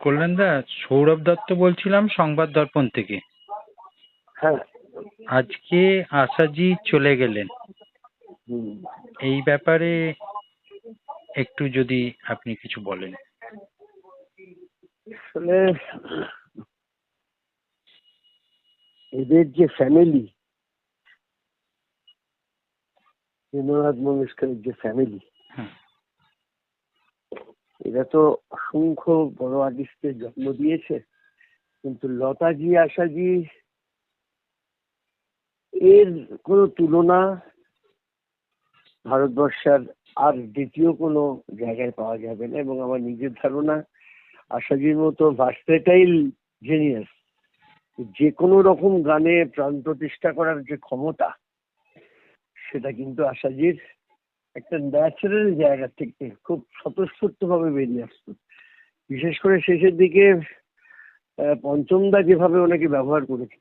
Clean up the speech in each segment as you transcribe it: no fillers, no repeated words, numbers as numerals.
কল্যাণদা, সৌরভ দত্ত বলছিলাম সংবাদ দর্পণ থেকে। হ্যাঁ। আজকে আশাজি চলে গেলেন, এই ব্যাপারে একটু যদি আপনি কিছু বলেন। আসলে এদের যে ফ্যামিলি, রবীন্দ্রনাথ মঙ্গেশকরের যে ফ্যামিলি, এরা তো অসংখ্য বড় আর্টিস্টের জন্ম দিয়েছে, কিন্তু লতাজি আশাজি এর কোনো তুলনা ভারতবর্ষের আর দ্বিতীয় কোনো জায়গায় পাওয়া যাবে না। এবং আমার নিজের ধারণা, আশাজির মতো ভার্সেটাইল জিনিয়াস, যে কোনো রকম গানে প্রাণ প্রতিষ্ঠা করার যে ক্ষমতা, সেটা কিন্তু আশাজির একটা ন্যাচারাল জায়গা থেকে খুব স্বতঃস্ফূর্ত ভাবে বেরিয়ে আসতো। বিশেষ করে শেষের দিকে পঞ্চমদা যেভাবে ওনাকে ব্যবহার করেছে,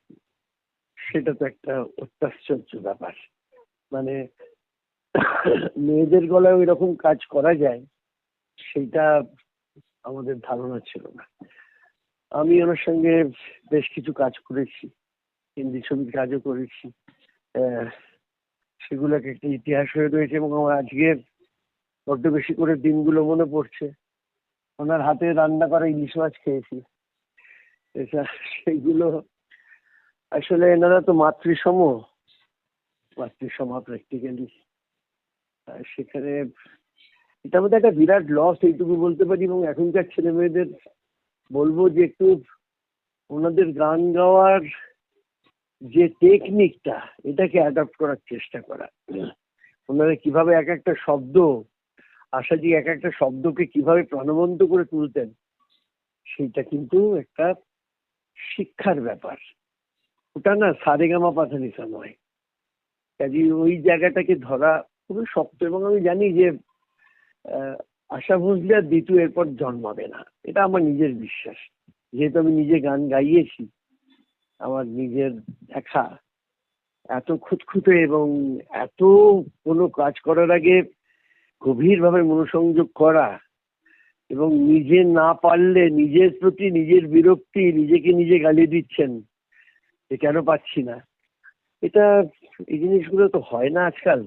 সেটা তো একটা অত্যাশ্চর্য ব্যাপার। মানে মেয়েদের গলায় ওই রকম কাজ করা যায়, সেটা আমাদের ধারণা ছিল না। আমি ওনার সঙ্গে বেশ কিছু কাজ করেছি, হিন্দি ছবির কাজও করেছি। সেগুলোকে একটা ইতিহাস হয়ে রয়েছে এবং আমার আজকে বড্ড বেশি করে দিনগুলো মনে পড়ছে। ওনার হাতে রান্না করা ইলিশ মাছ খেয়েছি। সেগুলো আসলে, এনারা তো মাতৃসমা প্র্যাকটিক্যালি। সেখানে এটা আমাদের একটা বিরাট লস, এইটুকু বলতে পারি। এবং এখনকার ছেলে মেয়েদের বলবো যে একটু ওনাদের গান গাওয়ার যে টেকনিকটা, এটাকে অ্যাডাপ্ট করার চেষ্টা করা। ওনারা কিভাবে এক একটা শব্দ, আশাজি এক একটা শব্দকে কিভাবে প্রাণবন্ত করে তুলতেন, সেইটা কিন্তু একটা শিক্ষার ব্যাপার। ওটা না সারেগামা পাধানিসা নয়। কাজে ওই জায়গাটাকে ধরা খুবই শক্ত। এবং আমি জানি যে আশা ভোসলে আর দ্বিতীয় এরপর জন্মাবে না, এটা আমার নিজের বিশ্বাস। যেহেতু আমি নিজে গান গাইয়েছি, আমার নিজের দেখা এত খুঁতখুঁতে এবং এত কোনো কাজ করার আগে গভীরভাবে মনোসংযোগ করা, এবং নিজে না পারলে নিজের প্রতি নিজের বিরক্তি, নিজেকে নিজে গালি দিচ্ছেন যে কেন পাচ্ছি না, এটা এই জিনিসগুলো তো হয় না আজকাল।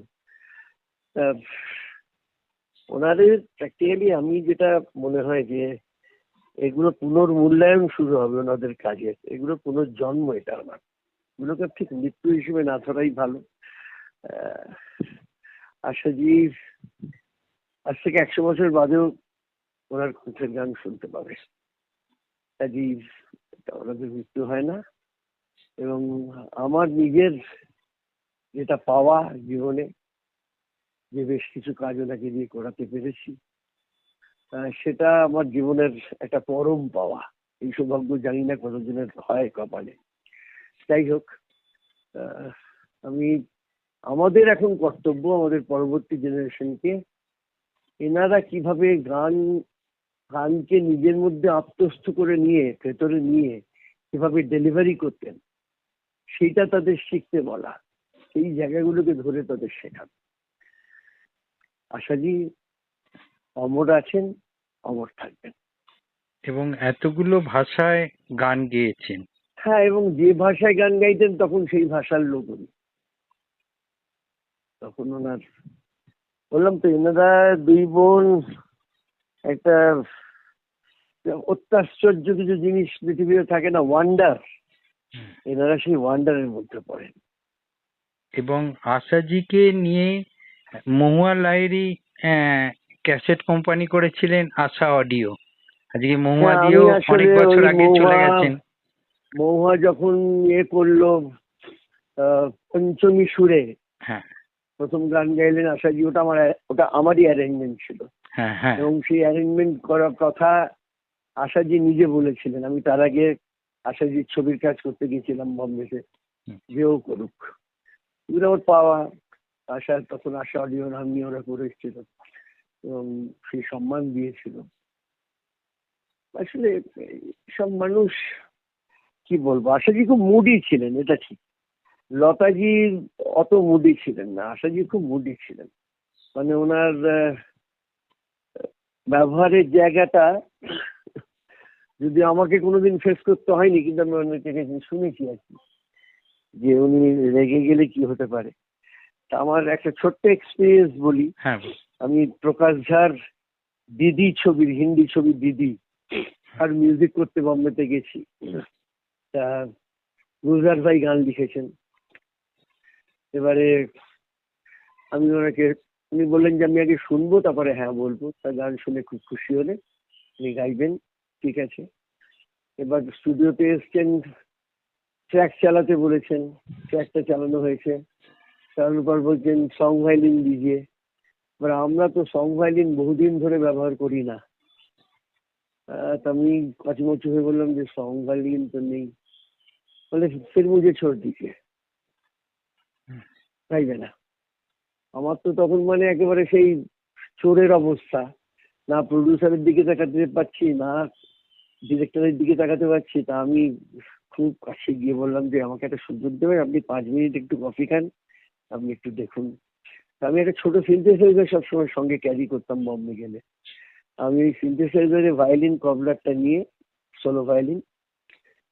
ওনাদের প্র্যাকটিক্যালি আমি যেটা মনে হয় যে এগুলো পুনর্মূল্যায়ন শুরু হবে ওনাদের কাজের, এগুলো পুনর্জন্ম। এটা আমার, এগুলোকে ঠিক মৃত্যু হিসেবে না ধরাই ভালো। আশাজি আজ থেকে 100 বছর বাদেও ওনার কণ্ঠের গান শুনতে পাবে। কাজেই ওনাদের মৃত্যু হয় না। এবং আমার নিজের যেটা পাওয়া জীবনে, যে বেশ কিছু কাজ ওনাকে দিয়ে করাতে পেরেছি, সেটা আমার জীবনের একটা পরম পাওয়া। এই সৌভাগ্য জানি না কতজনের হয় কপালে। যাই হোক, আমাদের এখন কর্তব্য আমাদের পরবর্তী জেনারেশনকে এনারা কিভাবে গানকে নিজের মধ্যে আত্মস্থ করে নিয়ে, ভেতরে নিয়ে কিভাবে ডেলিভারি করতেন, সেইটা তাদের শিখতে বলা, সেই জায়গাগুলোকে ধরে তাদের শেখানো। আশাজি অমর আছেন, অমর থাকবেন। এবং এতগুলো ভাষায় গান গেয়েছেন। হ্যাঁ, এবং যে ভাষায় গান গাইতেন তখন সেই ভাষার লোক উনি। তখন ওনার, বললাম তো, এনারা দুই বোন একটা অত্যাশ্চর্য কিছু জিনিস পৃথিবীতে থাকে না, ওয়ান্ডার, এনারা সেই ওয়ান্ডারের মধ্যে পড়েন। এবং আশাজিকে নিয়ে মহুয়া লাহিড়ী ক্যাসেট কোম্পানি করেছিলেন আশা অডিও। আজকে মহুয়া দিয়েও অনেক বছর আগে চলে গেছেন। মহুয়া যখন করলো পঞ্চমী সুরে, হ্যাঁ, প্রথম গান গাইলেন আশাজি, ওটা আমারই অ্যারেঞ্জমেন্ট ছিল। হ্যাঁ, হ্যাঁ। এবং সেই অ্যারেঞ্জমেন্ট করার কথা আশাজি নিজে বলেছিলেন। আমি তার আগে আশাজির ছবির কাজ করতে গিয়েছিলাম বম্বেতে, যেও করুক। এগুলো আমার পাওয়া। তখন আশা অডিও নাম নিয়ে ওরা করে এসেছিল এবং সেই সম্মান দিয়েছিল। আসলে সব মানুষ, কি বলবো, আশাজি খুব মুডি ছিলেন, এটা ঠিক। লতাজি অত মুডি ছিলেন না, আশাজি খুব মুডি ছিলেন। মানে ওনার ব্যবহারের জায়গাটা যদি আমাকে কোনোদিন ফেস করতে হয়নি, কিন্তু আমি অনেক থেকে শুনেছি আর কি, যে উনি রেগে গেলে কি হতে পারে। তা আমার একটা ছোট্ট এক্সপিরিয়েন্স বলি। হ্যাঁ, আমি প্রকাশ ঝার দিদি ছবির, হিন্দি ছবি দিদি, আর মিউজিক করতে বম্বেতে গেছি। তা গুলজার ভাই গান লিখেছেন। এবারে আমি ওনাকে, উনি বললেন যে আমি আগে শুনবো তারপরে হ্যাঁ বলবো। তার গান শুনে খুব খুশি হলে উনি গাইবেন, ঠিক আছে। এবার স্টুডিওতে এসছেন, ট্র্যাক চালাতে বলেছেন, ট্র্যাকটা চালানো হয়েছে। চালানোর পর বলছেন সং ভাইলিন দিজিয়ে। এবার আমরা তো সং ভাইলিন বহুদিন ধরে ব্যবহার করি না। তা আমি কচমচু হয়ে বললাম যে সং ভাইলিন তো নেই। বলে ফির মুঝে ছোড় দিকে, গাইবে না। আমার তো তখন মানে একেবারে সেই চোরের অবস্থা, না প্রডিউসারের দিকে তাকাতে পারছি, না ডিরেক্টরের দিকে তাকাতে পারছি। তা আমি খুব কাছে গিয়ে বললাম যে আমাকে একটা সুযোগ দেবেন, আপনি 5 মিনিট একটু কফি খান, আপনি একটু দেখুন। তা আমি একটা ছোট সিনথেসাইজার সবসময় সঙ্গে ক্যারি করতাম বম্বে গেলে। আমি ওই সিনথেসাইজারে ভায়োলিন কবলারটা নিয়ে, সোলো ভায়োলিন,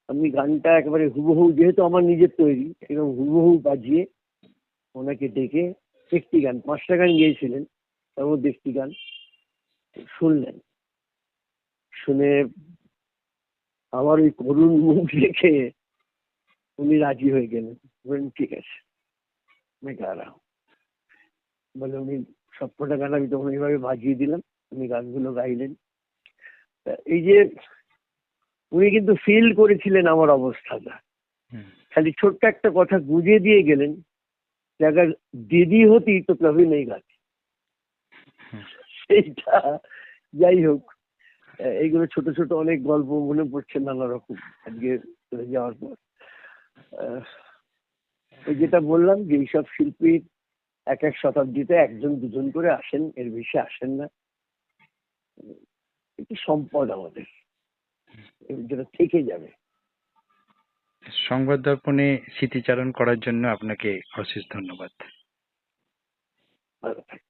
আমি গানটা একেবারে হুবহু, যেহেতু আমার নিজের তৈরি, একদম হুবহু বাজিয়ে ওনাকে ডেকে একটি গান, 5টা গান গিয়েছিলেন, তার মধ্যে একটি গান শুনলেন। শুনে আমার ওই করুণ মুখ দেখে উনি রাজি হয়ে গেলেন, বললেন ঠিক আছে আমি গা রহা হুঁ। বলে উনি সবকটা গান আমি তখন এইভাবে বাজিয়ে দিলাম, উনি গানগুলো গাইলেন। তা এই যে উনি কিন্তু ফিল করেছিলেন আমার অবস্থাটা, হুম, খালি ছোট্ট একটা কথা বুঝিয়ে দিয়ে গেলেন যে अगर দিদি হতি তো কভি নেই গাতি। হুম। সেইটা, যাই হোক, এইগুলো ছোট ছোট অনেক গল্প মনে পড়ছে নানা রকম আজকে চলে যাওয়ার পর। আহ, ওই যেটা বললাম যে এইসব শিল্পী এক এক শতাব্দীতে একজন দুজন করে আসেন, এর বেশি আসেন না। একটি সম্পদ আমাদের, যেটা থেকে যাবে। সংবাদ দর্পণে স্মৃতিচারণ করার জন্য আপনাকে অশেষ ধন্যবাদ। ভালো থাকবেন।